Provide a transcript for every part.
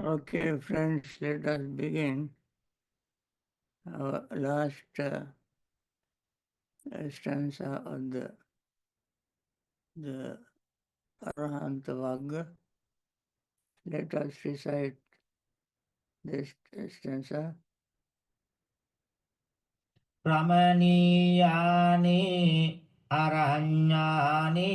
Okay, friends, let us begin our last stanza of the Arahanta Vagga. Let us recite this stanza. Ramaniyani aranyani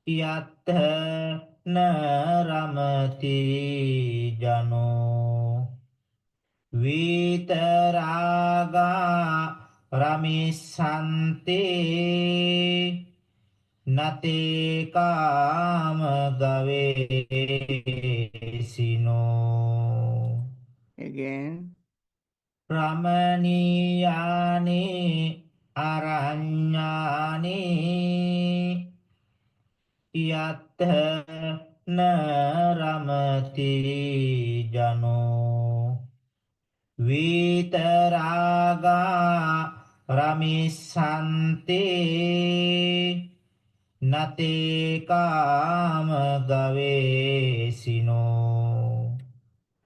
yattha naramati jano vitaraga ramisante nate kam gavesino. Again, Ramaniyani aranyani yattha naramati jano vitaraga ramisante nate kam gavesino.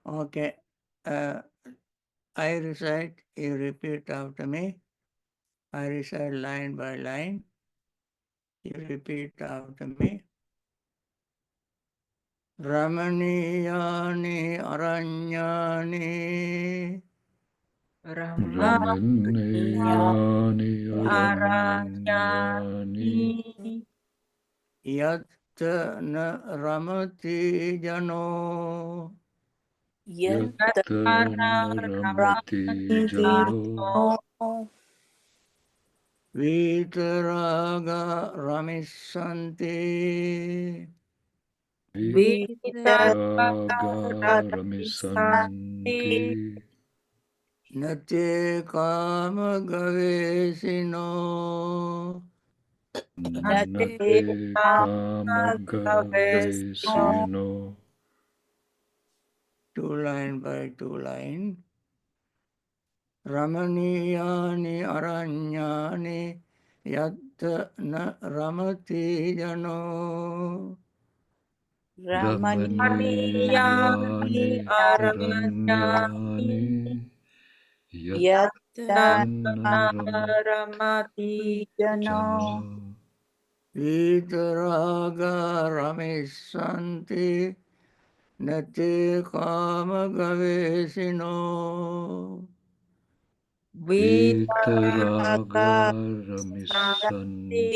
okay, uh, I recite, you repeat after me. I recite line by line. You repeat after me. Ramaniyani Aranyani Ramaneyani Aranyani Aranyani Yat na Ramati Jano Yattana Ramati Jano Vitaraga Ramisanti Vitaraga Ramisanti Nate Kama Gavesino. Nate Kamagavesino. Two line by two line. Ramaniyani Aranyani Yat na Ramati Jano Ramaniyani Aranyani Yattana Ramati Jano Jano Vitaraga Ramisanti Nate Kama Gavesino Vitaraga Vitaragati Ramisanti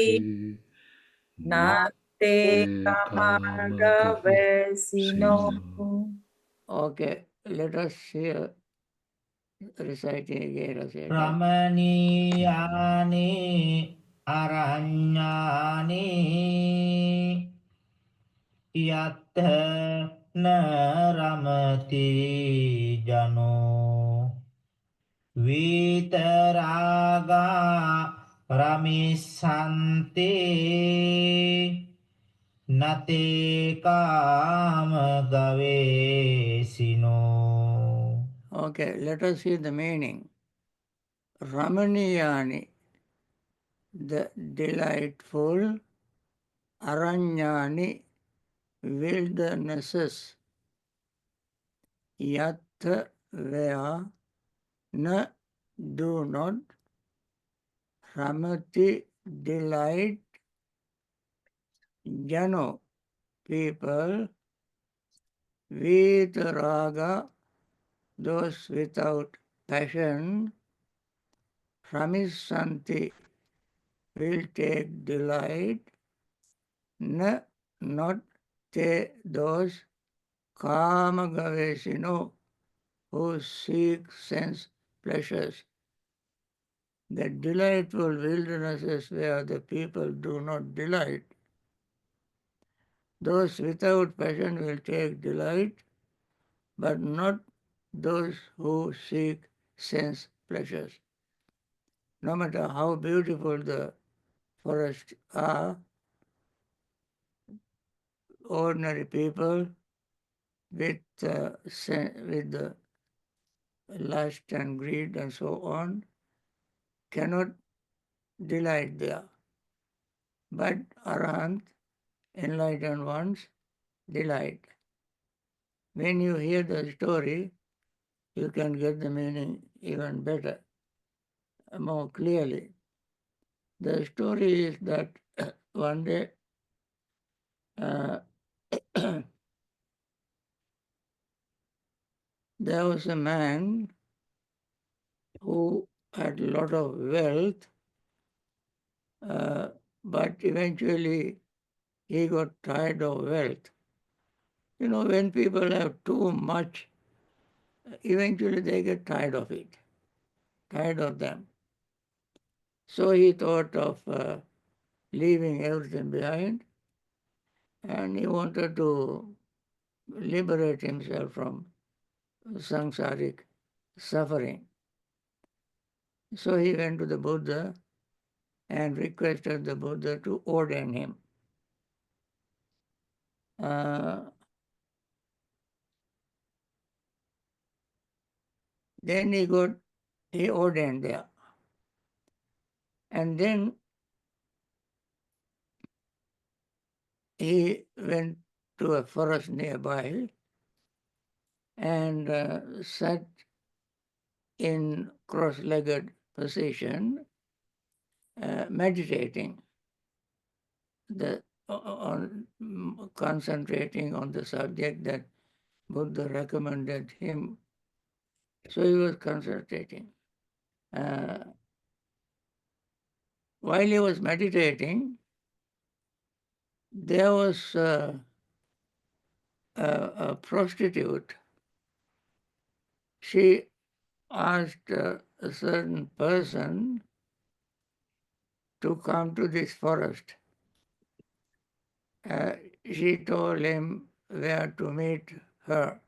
Nate Nate Kamagavesino Kamagavesino. Okay, let us hear reciting again at a time. Ramaniyani aranyani yattha naramati jano vitaraga ramisante nate kam gavesino. Okay, let us see the meaning. Ramaniyani, the delightful, Aranyani, wildernesses, Yat, where, na, do not, Ramati, delight, Jano, people, Vitaraga, those without passion, Ramisanti, will take delight, na, not te, those, Kamagavesino, who seek sense pleasures. The delightful wildernesses where the people do not delight. Those without passion will take delight, but not those who seek sense pleasures. No matter how beautiful the forests are, ordinary people with the lust and greed and so on cannot delight there. But Arahant, enlightened ones, delight. When you hear the story, you can get the meaning even better, more clearly. The story is that one day uh, there was a man who had a lot of wealth, uh, but eventually he got tired of wealth. You know, when people have too much, eventually they get tired of it, tired of them. So he thought of leaving everything behind, and he wanted to liberate himself from samsaric suffering. So he went to the Buddha and requested the Buddha to ordain him. Uh, then he ordained there. And then he went to a forest nearby and sat in cross-legged position, meditating, concentrating on the subject that Buddha recommended him. So he was concentrating. Uh, while he was meditating, there was a prostitute. She asked a certain person to come to this forest. Uh, she told him where to meet her.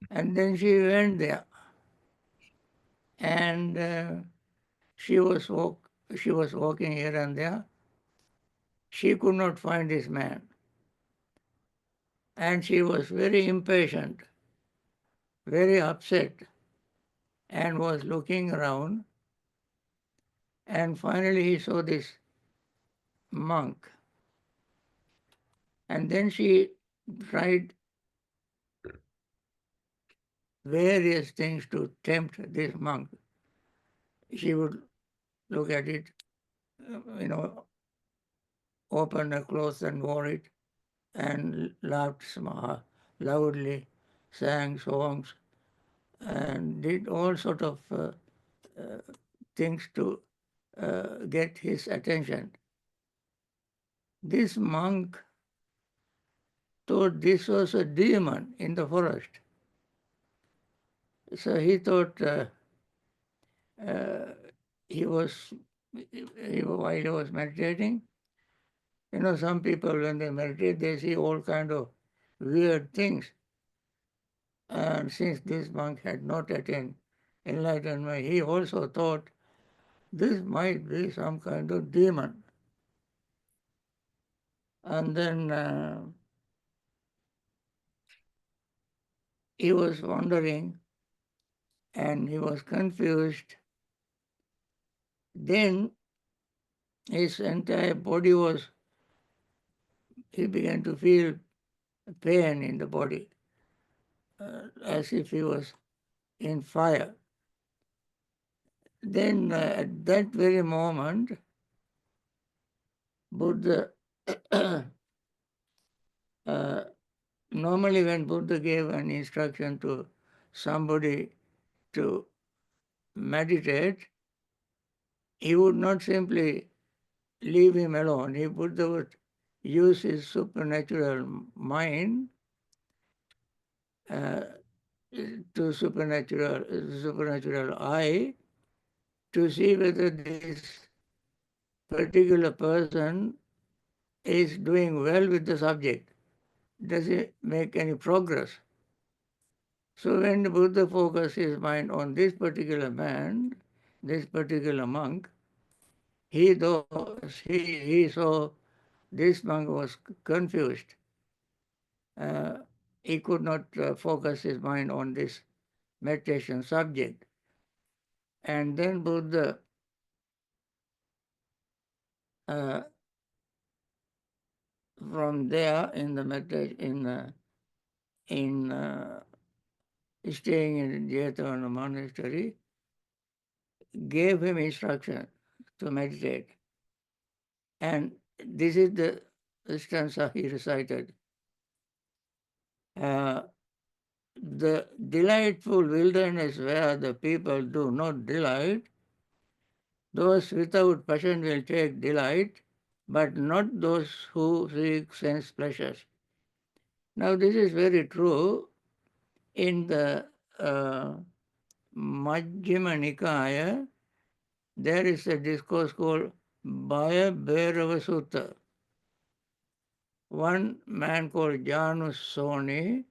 And then she went there. And she was she was walking here and there. She could not find this man. And she was very impatient, very upset, and was looking around. And finally he saw this monk. And then she tried various things to tempt this monk. She would look at it, open her clothes and wore it, and laughed loudly, sang songs, and did all sort of things to get his attention. This monk thought this was a demon in the forest. So he thought uh, he was, while he was meditating, some people when they meditate, they see all kind of weird things. And since this monk had not attained enlightenment, he also thought this might be some kind of demon. And then he was wondering and he was confused. Then his entire body he began to feel pain in the body, as if he was in fire. Then at that very moment, Buddha, uh, normally when Buddha gave an instruction to somebody to meditate, he would not simply leave him alone. Buddha would use his supernatural mind uh, to supernatural eye to see whether this particular person is doing well with the subject. Does he make any progress? So when the Buddha focused his mind on this particular man, this particular monk, he saw this monk was confused. He could not focus his mind on this meditation subject. And then Buddha from there in the meditation, in staying in Jetavana monastery, gave him instruction to meditate. And this is the stanza he recited. Uh, the delightful wilderness where the people do not delight, those without passion will take delight, but not those who seek sense pleasures. Now, this is very true in the Majjhima Nikaya. There is a discourse called Bhaya Bhairava Sutta. One man called Janu Soni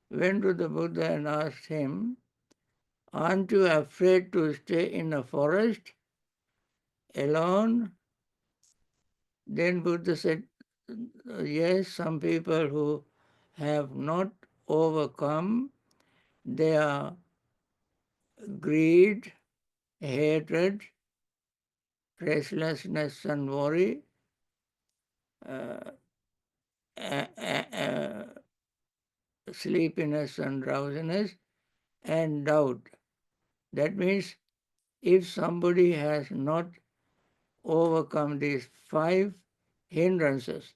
went to the Buddha and asked him, "Aren't you afraid to stay in a forest alone?" Then Buddha said, "Yes, some people who have not overcome their greed, hatred, restlessness, and worry, uh, sleepiness and drowsiness, and doubt." That means if somebody has not overcome these 5 hindrances,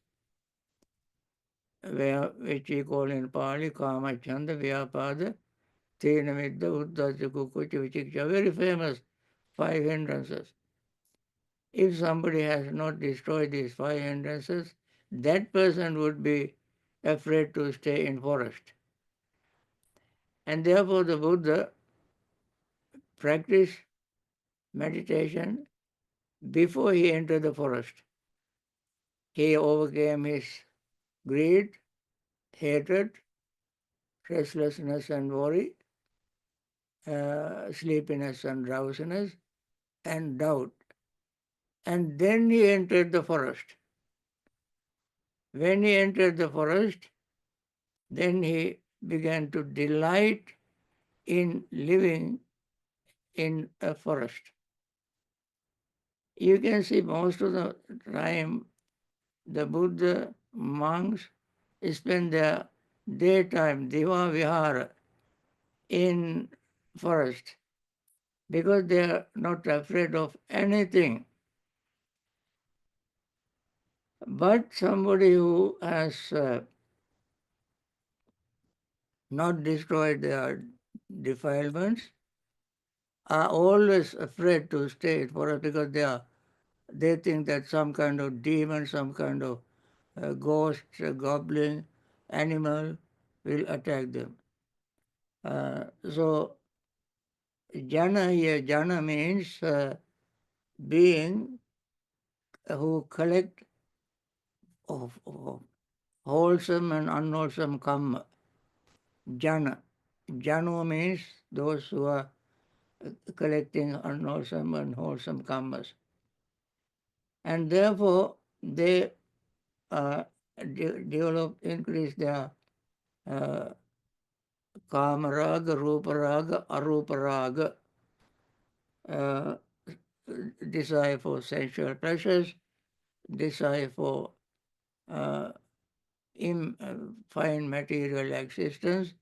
which we call in Pali Kama, Chanda, Vyapada, Tina Vidya, Uddhacca, Kukucha, Vichiksha, very famous 5 hindrances. If somebody has not destroyed these 5 hindrances, that person would be afraid to stay in forest. And therefore the Buddha practiced meditation before he entered the forest. He overcame his greed, hatred, restlessness and worry, sleepiness and drowsiness, and doubt. And then he entered the forest. When he entered the forest, then he began to delight in living in a forest. You can see most of the time the Buddha monks spend their daytime, diva vihara, in forest because they are not afraid of anything. But somebody who has not destroyed their defilements are always afraid to stay in forest because they think that some kind of demon, some kind of ghost, goblin, animal will attack them. So jana here, jana means being who collect of wholesome and unwholesome karma. Jana. Janu means those who are collecting unwholesome and wholesome karmas. And therefore, they develop, increase their uh, kama raga, rupa raga, arupa raga, uh, desire for sensual pleasures, desire for uh, fine material existence,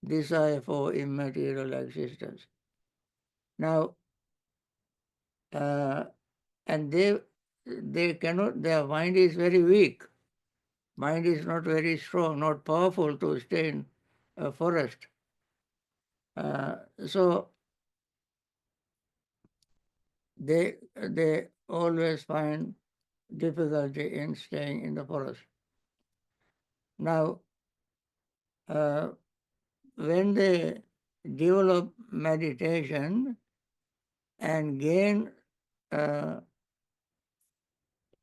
desire for immaterial existence. Now, and they cannot, their mind is very weak. Mind is not very strong, not powerful to stay in a forest. So they always find difficulty in staying in the forest. Now, when they develop meditation and gain uh,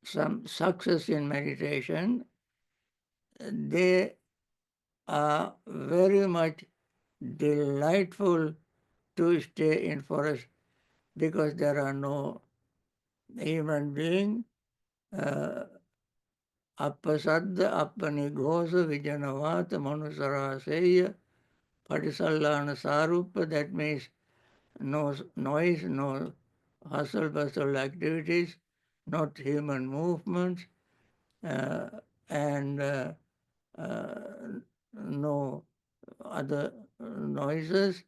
some success in meditation, they are very much delightful to stay in forest because there are no human being. Appasadda appanigosa vijanavata manusaraseya patisallana sarupa. That means no noise, no hustle bustle activities, not human movements, and no other noises,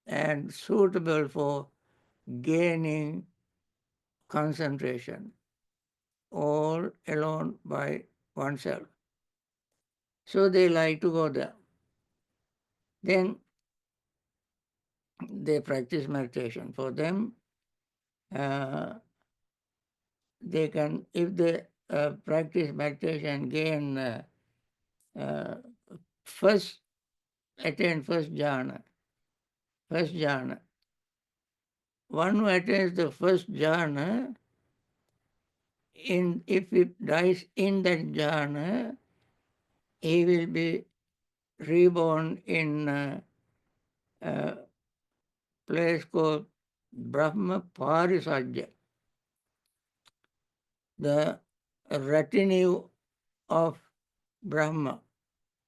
and suitable for gaining concentration, all alone by oneself. So they like to go there. Then they practice meditation. For them, uh, they can, if they practice meditation, gain uh, first, attain first jhana. First jhana. One who attains the first jhana, if he dies in that jhana, he will be reborn in a place called Brahma Parisajya, the retinue of Brahma,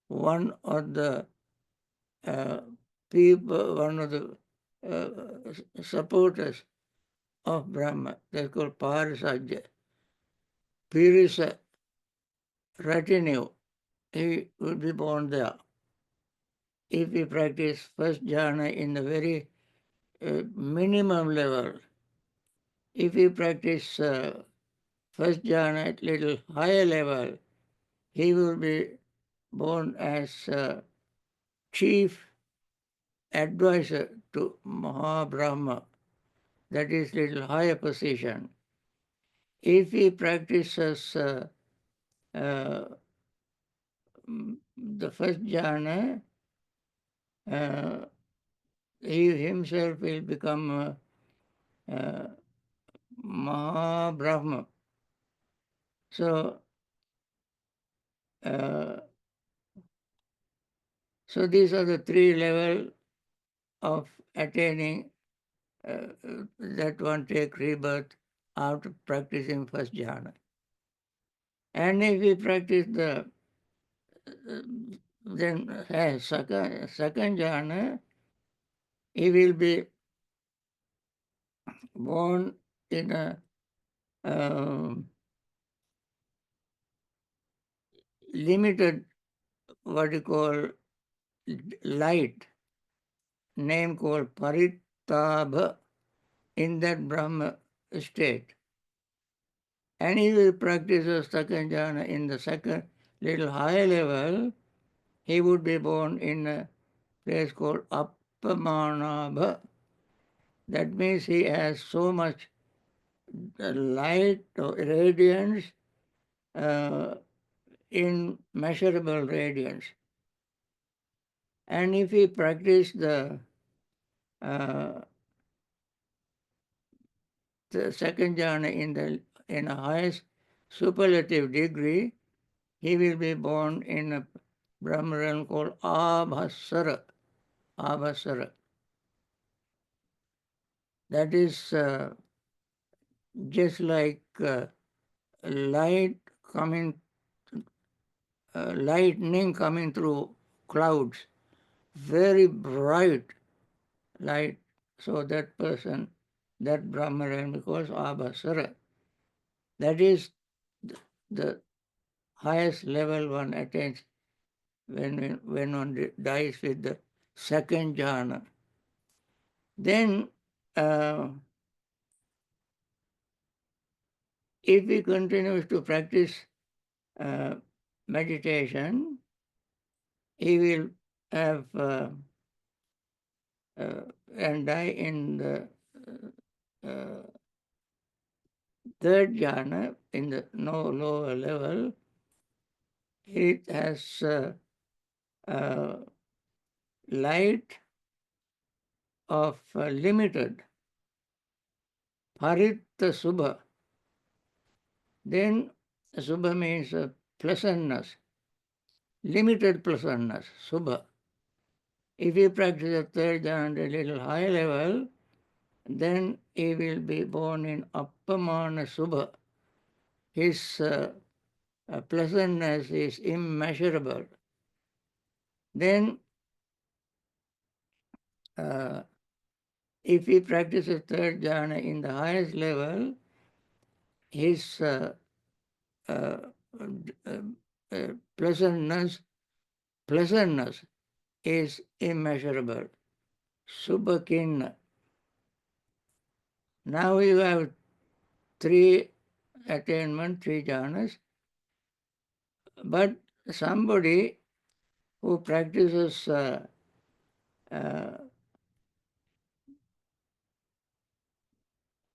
one of the uh, people, one of the supporters of Brahma. That's called Parisajya. Pirisa retinue, he will be born there. If we practice first jhana in the very minimum level, if we practice first jhana at little higher level, he will be born as chief advisor to Mahabrahma, that is little higher position. If he practices uh, the first jhana, uh, he himself will become Mahabrahma. So, uh, so these are the three levels of attaining that one take rebirth after practicing first jhana. And if we practice the then second jhana, he will be born in a um, limited, what you call, light, name called Paritabha, in that Brahma state. And he will practice the second jhana in the second little higher level. He would be born in a place called Appamanabha. That means he has so much light or radiance, uh, immeasurable radiance. And if he practice uh, the second jhana in a highest superlative degree, he will be born in a Brahma realm called Abhasara. Abhasara. That is just like light coming, lightning coming through clouds, very bright light. So that person, that Brahma realm, because Abhasara, that is the highest level one attains when one dies with the second jhana. Then, if he continues to practice uh, meditation, he will have uh, and die in the uh, third jhana, in the no lower level. It has uh, light of limited Parita Subha. Then Subha means pleasantness, limited pleasantness, Subha. If you practice a third jhana at a little higher level, then he will be born in Appamana Subha. His pleasantness is immeasurable. Then, uh, if he practices third jhana in the highest level, his uh, uh, pleasantness, pleasantness is immeasurable. Subhakin. Now you have three attainment, three jhanas, but somebody who practices uh,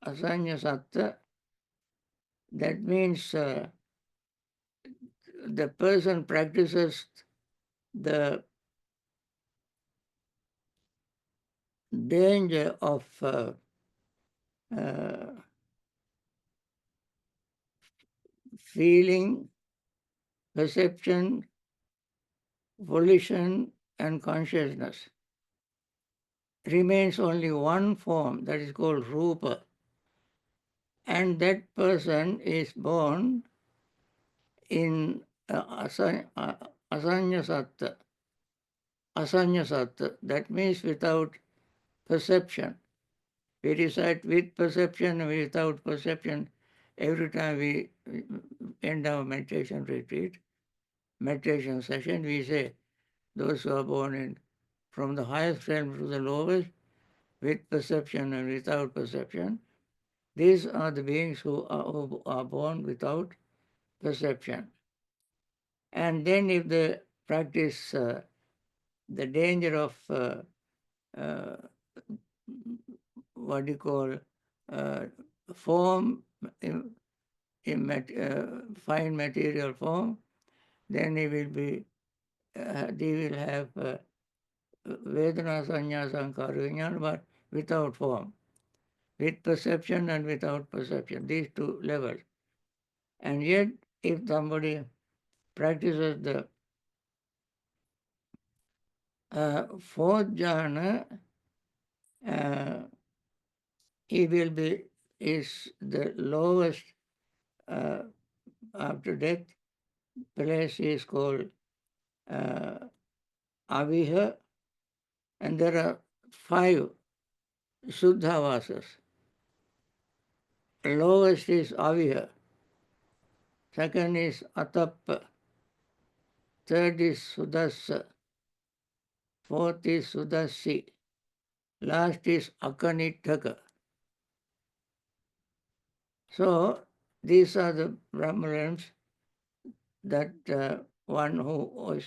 asanya satta, that means the person practices the danger of uh, feeling, perception, volition, and consciousness. Remains only one form, that is called rupa, and that person is born in asanya satta. Asanya satta, that means without perception. We recite with perception and without perception every time we end our meditation retreat, meditation session. We say those who are born in from the highest realm to the lowest, with perception and without perception, these are the beings who are born without perception. And then if they practice the danger of uh, what do you call uh, form, fine material form, then they will have Vedana, Sanya, Sankara, Vijnana, but without form, with perception and without perception, these two levels. And yet, if somebody practices the fourth jhana, uh, he will be, is the lowest after death place is called Aviha, and there are 5 Suddhavasas. Lowest is Aviha, second is Atappa, third is Sudassa, fourth is Sudassi, last is Akanitthaka. So these are the Brahmanes that one who was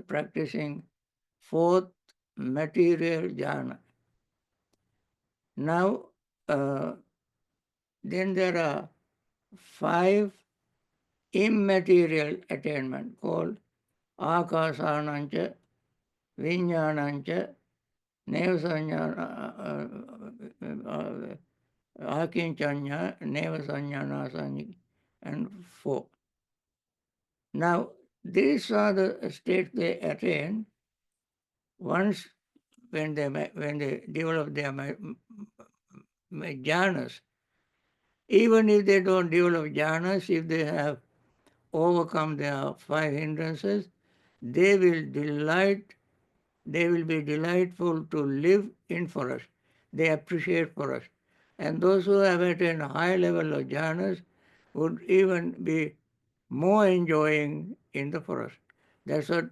practicing fourth material jhana. Now, then there are 5 immaterial attainment called Akasanancha, Vijnanancha, Nevasanyana, Akinchanya, Nevasanyana, and 4. Now, these are the states they attain once when they develop their jhanas. Even if they don't develop jhanas, if they have overcome their 5 hindrances, they will be delightful to live in forest. They appreciate forest. And those who have attained a high level of jhanas would even be more enjoying in the forest. That's what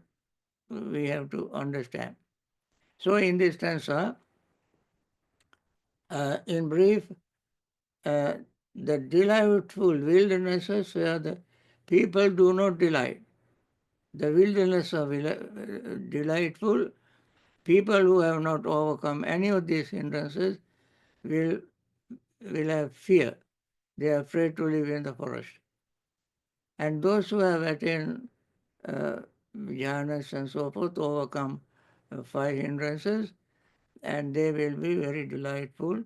we have to understand. So in this stanza, in brief, the delightful wildernesses where the people do not delight. The wilderness of delightful, people who have not overcome any of these hindrances will have fear. They are afraid to live in the forest. And those who have attained jhanas and so forth, overcome 5 hindrances, and they will be very delightful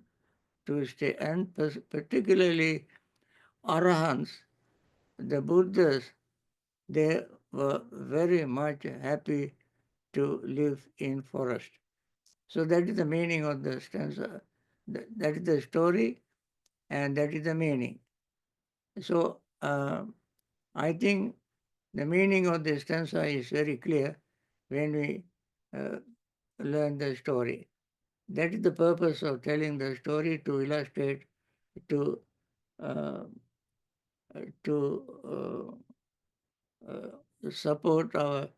to stay. And particularly Arahants, the Buddhas, they were very much happy to live in forest. So that is the meaning of the stanza. That is the story, and that is the meaning. So I think the meaning of the stanza is very clear when we learn the story. That is the purpose of telling the story, to illustrate, to uh, support our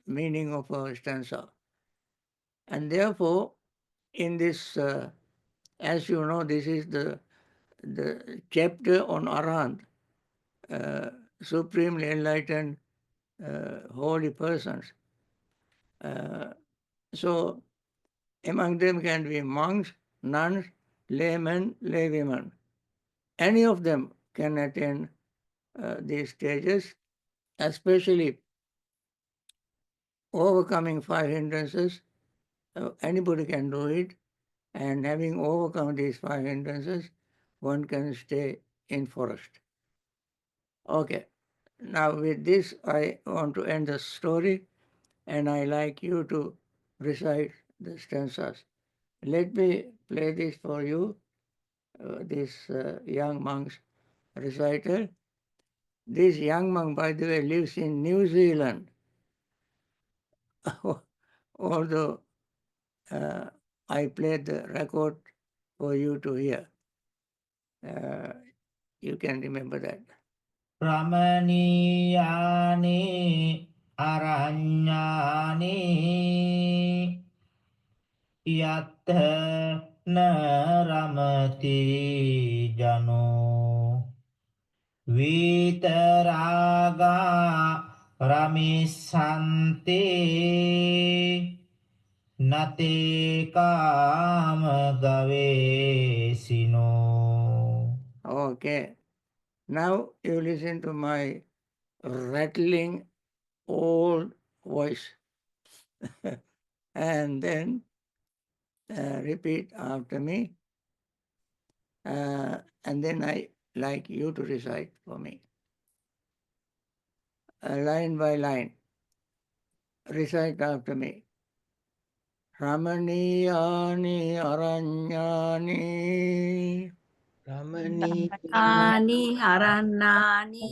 meaning of our stanza. And therefore, in this, as you know, this is the chapter on Arahant, supremely enlightened holy persons. So among them can be monks, nuns, laymen, laywomen. Any of them can attain these stages, especially overcoming five hindrances. Anybody can do it, and having overcome these five hindrances, one can stay in forest. Okay, now with this I want to end the story, and I like you to recite the stanzas. Let me play this for you, this young monk's recital. This young monk, by the way, lives in New Zealand, although I played the record for you to hear. You can remember that. රමණීයානි අරඤ්ඤානි යත්ථ න රමති ජනෝ විතරාගා රමිසන්ති නතේ කාම ගවේසිනෝ. Okay. Now you listen to my rattling old voice and then repeat after me. And then I like you to recite for me. Line by line. Recite after me. Ramaniyani aranyani Ani Haranani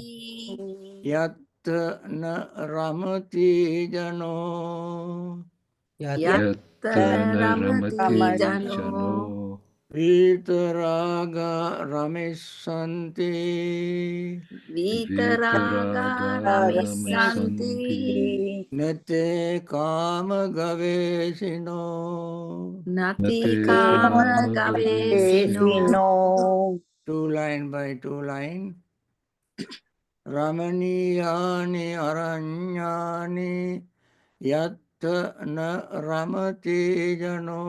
yat na ramati jano Yatta Ramati Yatanaramati Jano Jano vitaraga ramisanti Vitaraga Vitaragaramisanti Ramisanti nete kama gavesino. Nati Nate Kama Kama Gavesino Gavesino Two line by two line. Ramaniyani aranyani yatta na ramati jano.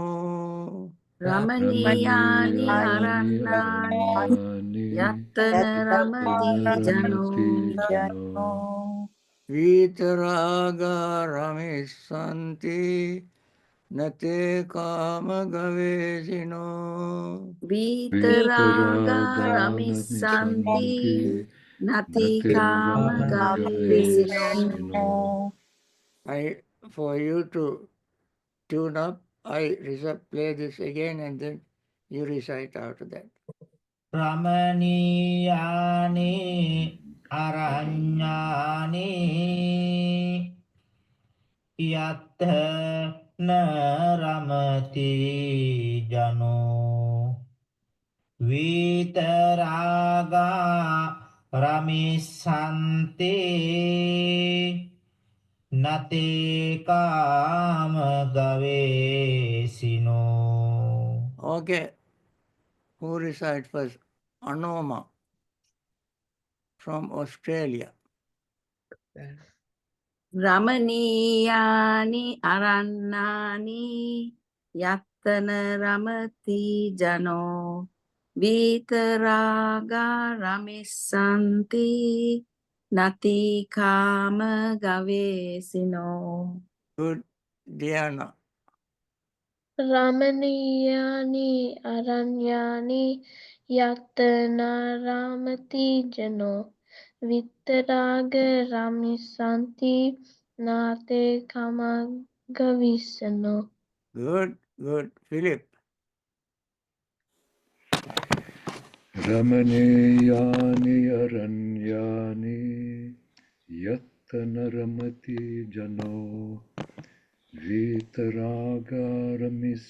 Ramaniyani Ramaniyani Harannani Aranyani Yattana Ramati Yatanaramati Jano Jano Vitaraga ramisanti nate kama gavesino. Vitaraga Ramisanti Vitaragaramisanti Nati Nate Kama Kama Gavesino Gavesino. For you to tune up, I play this again and then you recite after that. රමණීයානි අරඤ්ඤානි යත්ථ න රමති ජනෝ විතරාගා රමිසන්ති නතේ කාම ගවේසිනෝ. Okay, who recite first? Anoma from Australia. Ramaniyani Arannani Yattana Ramati Jano Vitaraga Ramisanti Nati Kama Gavesino Good, Diana. රමණීයානි අරඤ්ඤානි යතනාරාමති ජනෝ විතරාග රමිසanti නාතේ කමග්ගවිස්සනෝ. Good, Philip. Ramaneyani Aranyani Yatanaramati Jano Vitaragaramis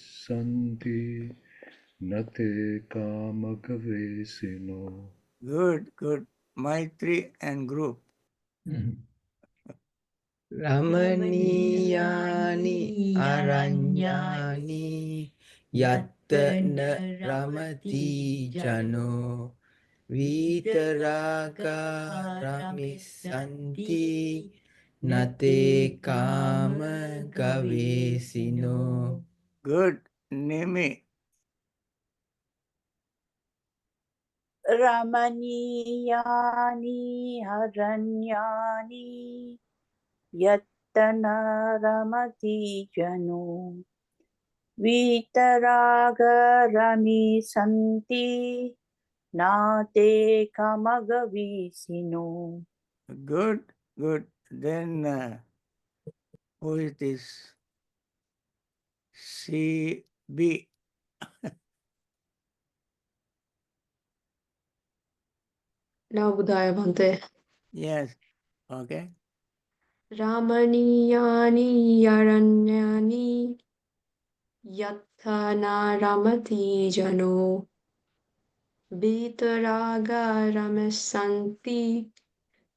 Nate Kamagavesino. Good. Maitri and group. Ramaniyani aranyani yattana ramati jano vitaraga ramisanti nate kama gavesino. Good. Name. रमणीयानि हरण्यानि यत्तन रमति जनो वीतरागरमि सन्ति नाते कमगवीसिनो. Good. Good. Then who is this? CB. Now Budaya Bhante. Yes. Okay. Ramaniyani Yaranyani Yathana Ramati Jano Vitaraga Ramasanti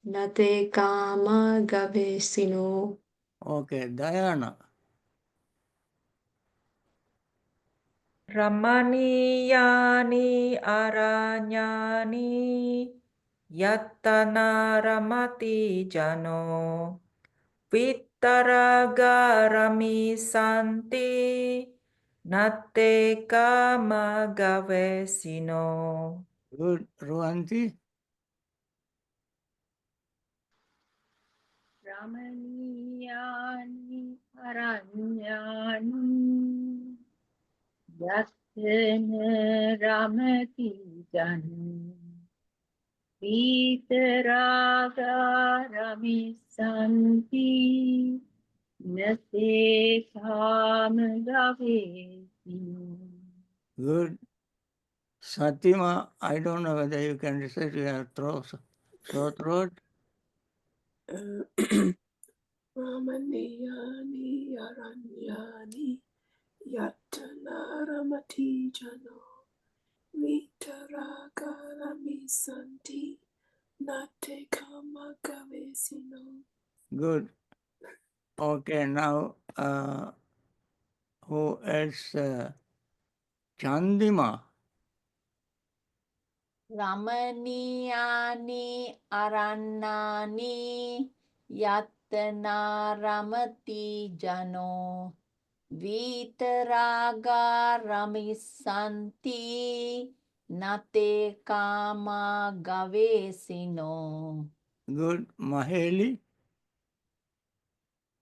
Nate Kama Gavesino. Okay. Diana. Ramaniyani aranyani yattana ramati jano vittaragarami santi natte kama gavesino. Good. Ruanti. रमणीयानि अरण्यानि यत्न रमति जनो वीतरागरमि सन्ति न ते कामगवेषिनो. Good. Satima, I don't know whether you can recite your throat, sore throat. Ramaniyani aranyani yattana ramati jano vitaragarami santi nate kama gavesino. Good. Okay, now who else? Chandima. Ramaniyani arannani yattana ramati jano vitaraga ramisanti nate kama gavesino. Good. Maheli.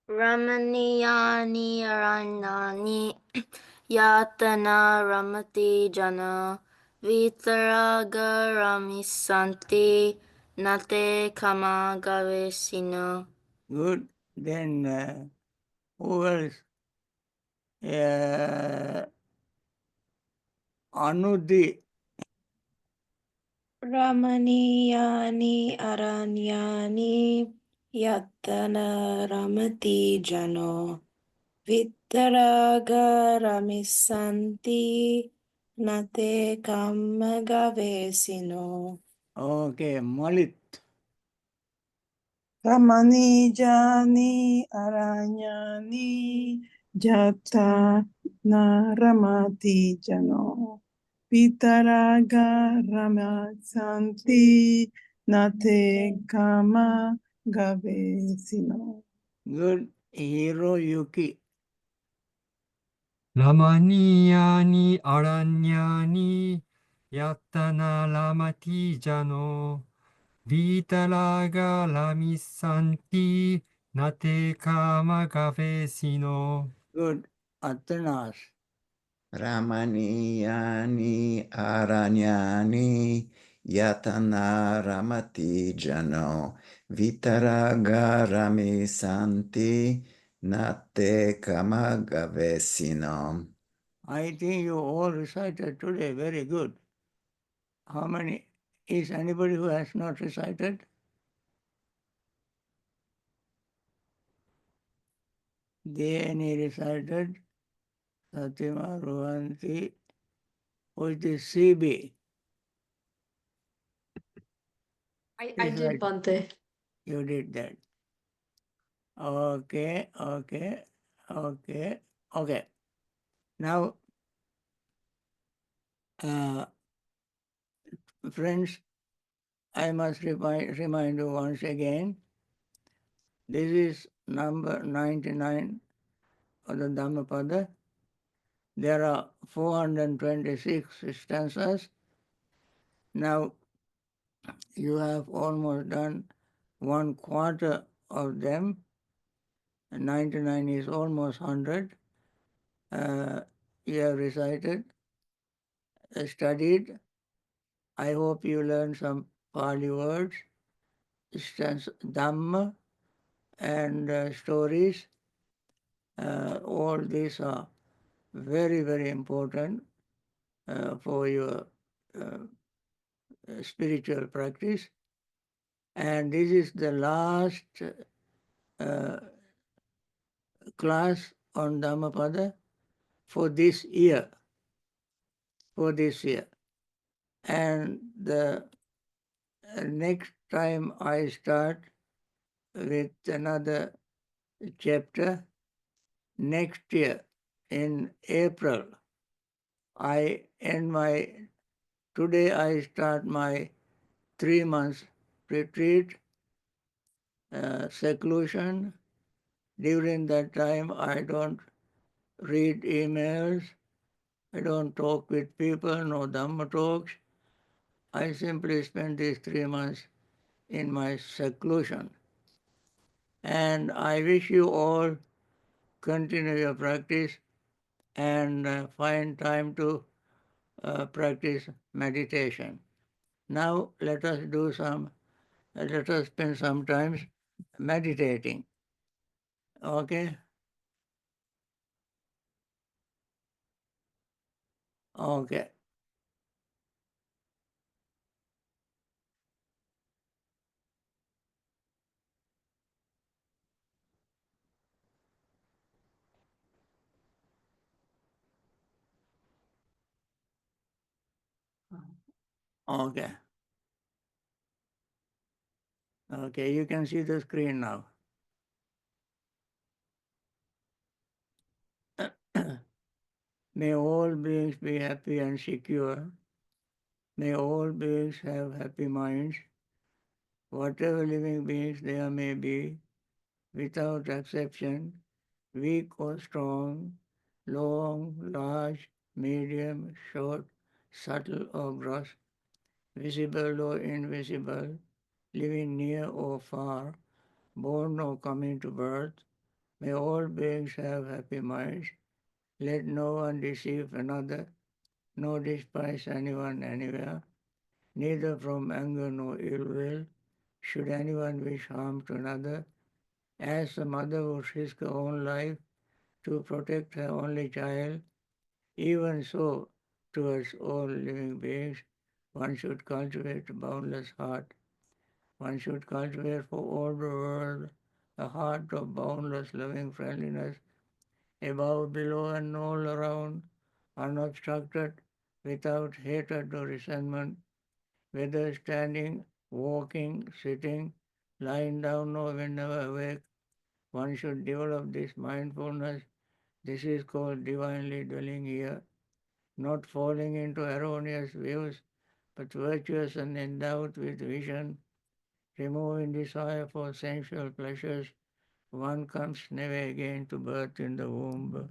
Ramaniyani aranyani yatana ramati jana vitaraga ramisanti nate kama gavesino. Good. Then who else? Anudi. Ramaniyani aranyani yattana ramati jano vitaragarami santi nate kama gavesino. Okay, Malit. Ramanijani aranyani jata naramati jano pitaraga ramasanti nate kama gavesino. Good. Hiroyuki. Ramaniyani aranyani yattana lamati jano vitalaga lamisanti nate kama gavesino. Good. Atanas. Ramaniyani aranyani yatana ramati jano vitaragarami santi nate kamagavesino. I think you all recited today very good. How many? Is anybody who has not recited? Deni recited. Satima, Ruhanti. Who is this? CB. I Please did write. Bhante. You did that. Okay, okay, okay, okay. Now, friends, I must remind you once again, this is number 99 of the Dhammapada. There are 426 stanzas. Now, you have almost done 1/4 of them. 99 is almost 100. You have recited, studied. I hope you learned some Pali words, Dhamma, and stories. All these are very, very important for your uh, spiritual practice. And this is the last uh, class on Dhammapada for this year. For this year. And the next time I start with another chapter, next year in April, today I start my 3 months retreat, seclusion. During that time, I don't read emails, I don't talk with people, no Dhamma talks. I simply spend these 3 months in my seclusion. And I wish you all continue your practice and find time to practice meditation. Now let us spend some time meditating. Okay? Okay. Okay. Okay, you can see the screen now. May all beings be happy and secure. May all beings have happy minds. Whatever living beings there may be, without exception, weak or strong, long, large, medium, short, subtle or gross, visible or invisible, living near or far, born or coming to birth, may all beings have happy minds. Let no one deceive another, nor despise anyone anywhere, neither from anger nor ill will should anyone wish harm to another, as a mother would risk her own life to protect her only child. Even so, towards all living beings, one should cultivate a boundless heart. One should cultivate for all the world a heart of boundless loving friendliness, above, below, and all around, unobstructed, without hatred or resentment, whether standing, walking, sitting, lying down, or whenever awake. One should develop this mindfulness. This is called divinely dwelling here, not falling into erroneous views, but virtuous and endowed with vision, removing desire for sensual pleasures. One comes never again to birth in the womb.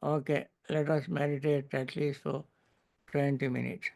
Okay, let us meditate at least for 20 minutes.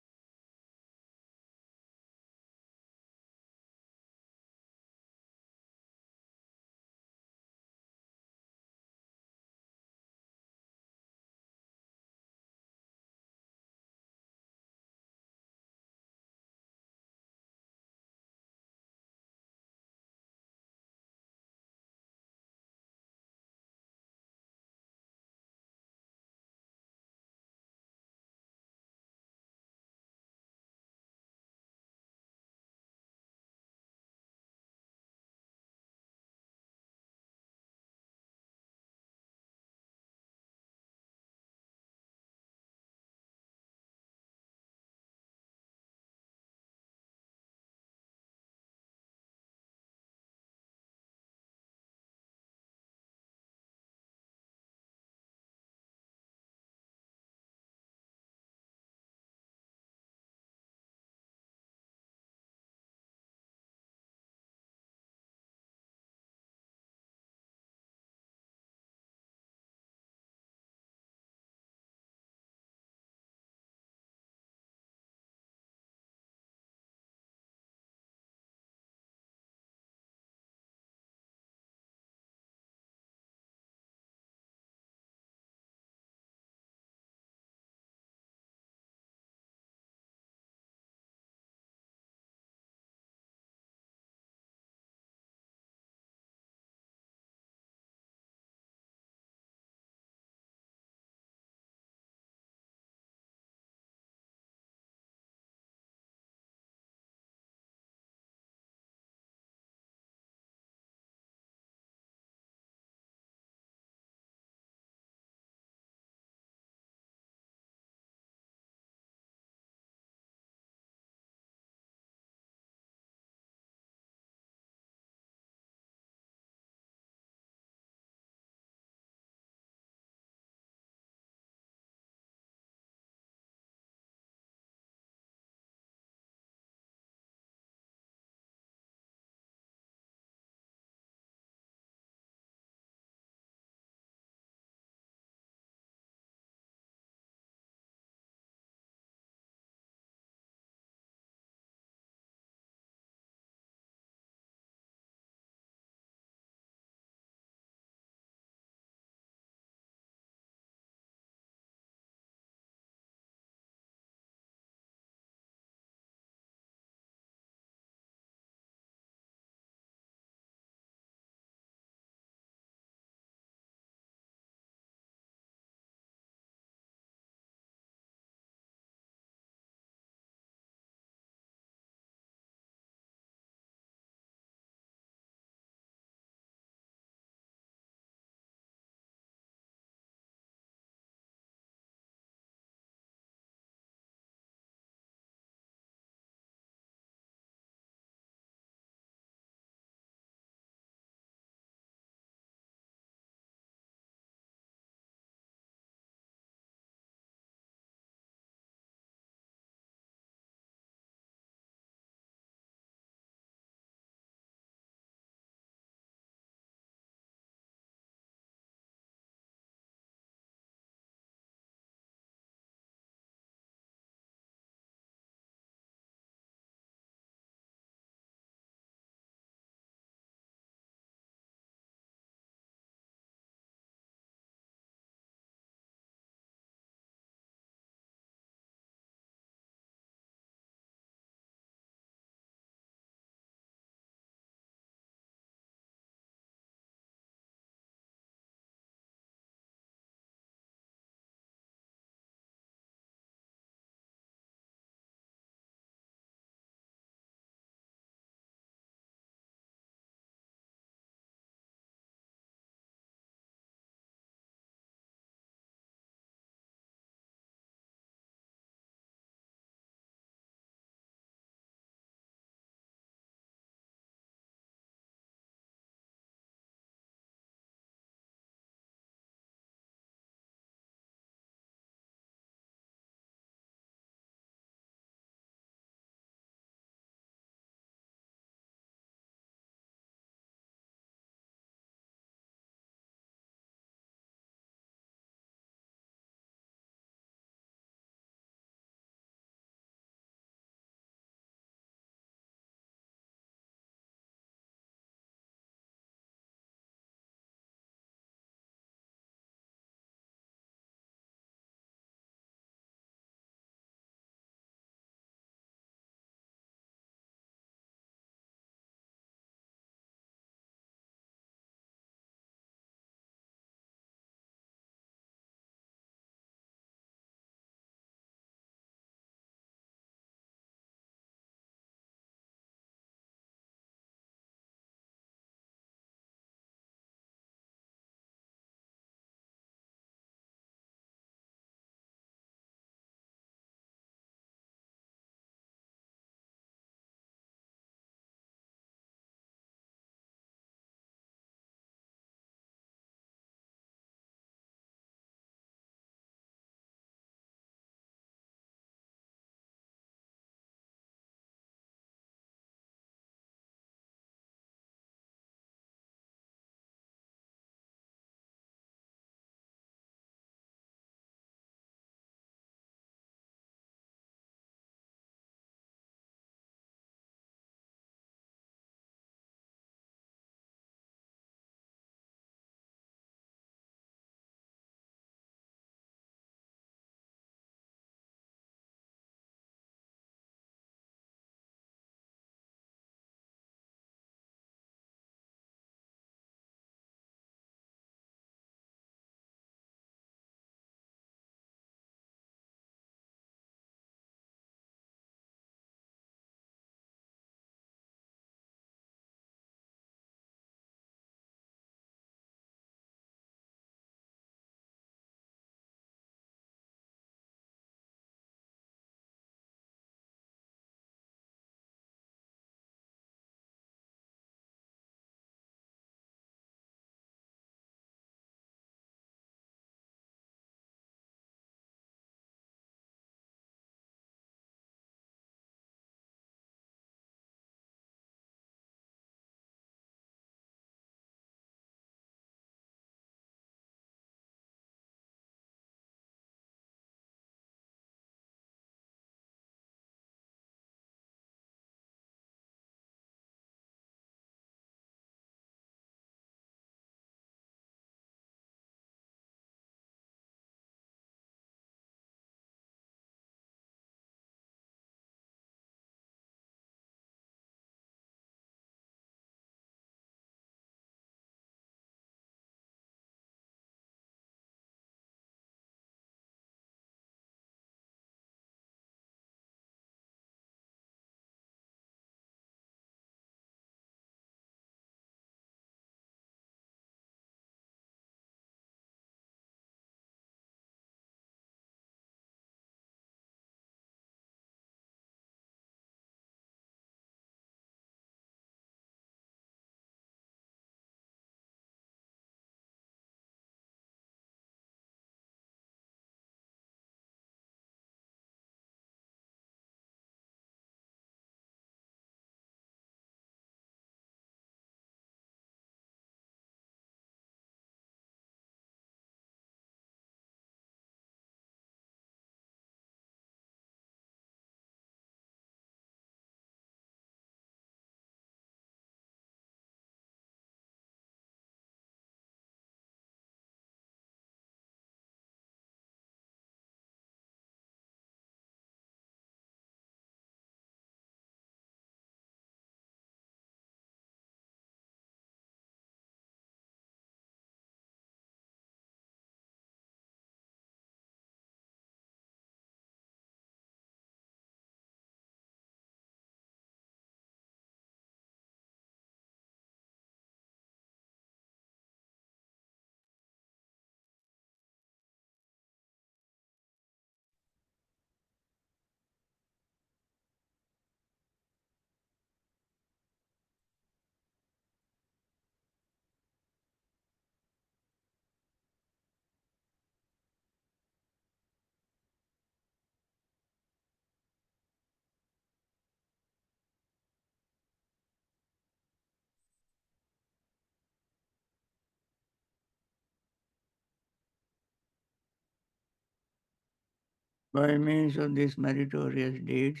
By means of these meritorious deeds,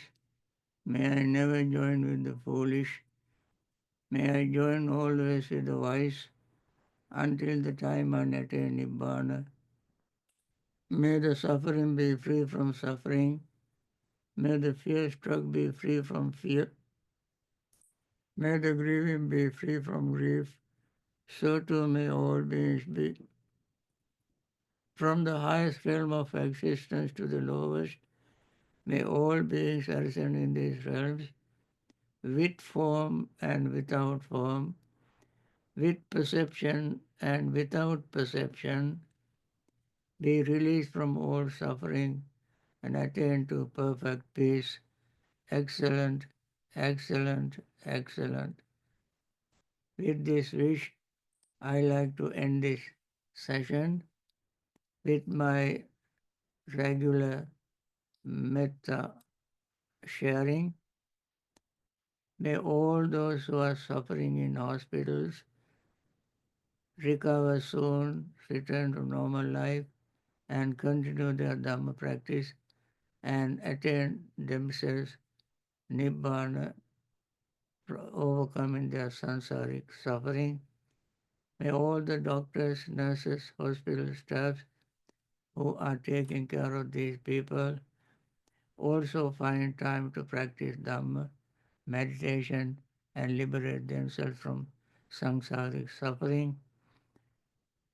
may I never join with the foolish. May I join always with the wise until the time I attain Nibbana. May the suffering be free from suffering. May the fear-struck be free from fear. May the grieving be free from grief. So too may all beings be. From the highest realm of existence to the lowest, may all beings ascend in these realms, with form and without form, with perception and without perception, be released from all suffering and attain to perfect peace. Excellent, excellent, excellent. With this wish, I like to end this session with my regular metta sharing. May all those who are suffering in hospitals recover soon, return to normal life, and continue their Dhamma practice and attain themselves Nibbana, overcoming their samsaric suffering. May all the doctors, nurses, hospital staffs who are taking care of these people also find time to practice Dhamma, meditation, and liberate themselves from samsaric suffering.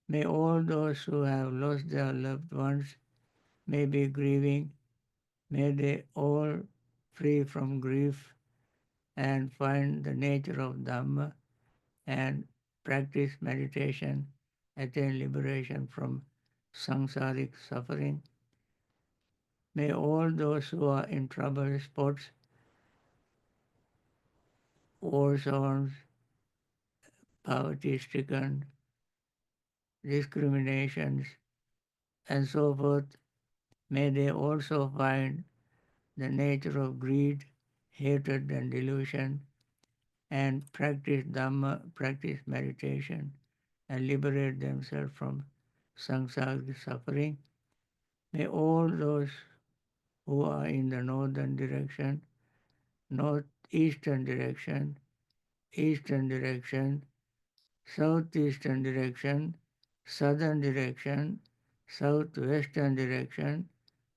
May all those who have lost their loved ones may be grieving. May they all free from grief and find the nature of Dhamma and practice meditation, attain liberation from samsaric suffering. May all those who are in trouble spots, war zones, poverty-stricken, discriminations, and so forth, may they also find the nature of greed, hatred, and delusion, and practice Dhamma, practice meditation, and liberate themselves from samsaric suffering. May all those who are in the northern direction, northeastern direction, eastern direction, southeastern direction, southern direction, southwestern direction,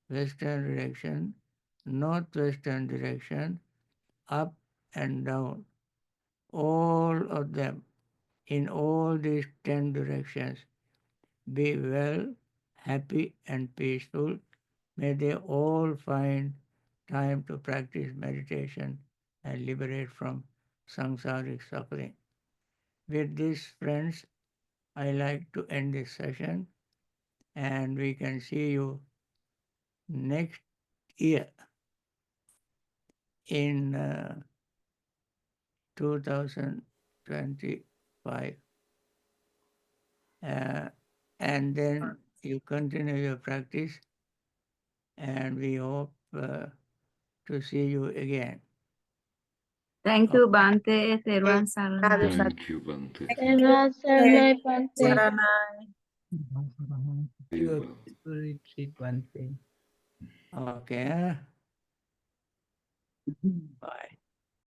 western direction, northwestern direction, up and down, all of them in all these 10 directions, be well, happy, and peaceful. May they all find time to practice meditation and liberate from samsaric suffering. With this, friends, I like to end this session, and we can see you next year in 2025. And then you continue your practice, and we hope to see you again. Thank you, Bhante. Therwan Saranai. Thank you, Bhante. Sarva Sarnai Bhante. Saranai. You, Do a Bhante. peaceful retreat, Bhante. Okay. Bye.